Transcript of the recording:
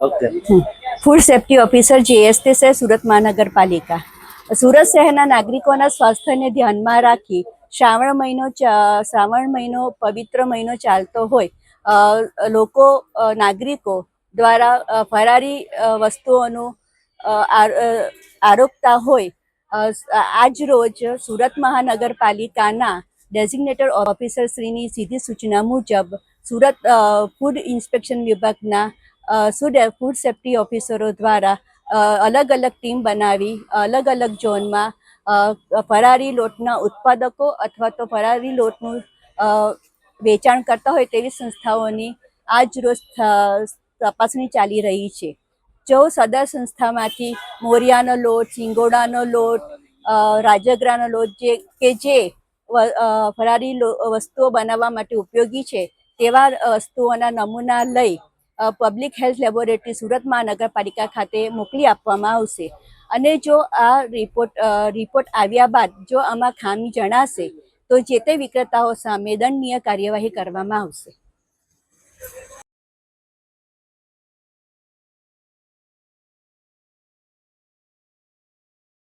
Okay. Food safety officer GST છે સુરત મહાનગરપાલિકા. સુરત શહેરના નાગરિકોના સ્વાસ્થ્યને ધ્યાનમાં રાખી શ્રાવણ મહિનો પવિત્ર મહિનો ચાલતો હોય, નાગરિકો દ્વારા ફરારી વસ્તુઓનું આરોપતા હોય, આજ રોજ સુરત મહાનગરપાલિકાના ડેઝિગ્નેટેડ ઓફિસર શ્રીની સીધી સૂચના મુજબ સુરત ફૂડ ઇન્સ્પેક્શન વિભાગના ફૂડ સેફ્ટી ઓફિસરો દ્વારા અલગ અલગ ટીમ બનાવી અલગ અલગ ઝોનમાં ફરારી લોટના ઉત્પાદકો અથવા તો ફરારી લોટનું વેચાણ કરતા હોય તેવી સંસ્થાઓની આજ રોજ તપાસણી ચાલી રહી છે. જો સદર સંસ્થામાંથી મોરિયાનો લોટ, સિંગોડાનો લોટ, રાજગરાનો લોટ જે ફરારી વસ્તુઓ બનાવવા માટે ઉપયોગી છે તેવા વસ્તુઓના નમૂના લઈ પબ્લિક હેલ્થ લેબોરેટરી સુરત મહાનગરપાલિકા ખાતે મોકલી આપવામાં આવશે. અને જો આ રિપોર્ટ આવ્યા બાદ જો આમાં ખામી જણાશે તો જે તે વિક્રેતાઓ સામે દંડનીય કાર્યવાહી કરવામાં આવશે.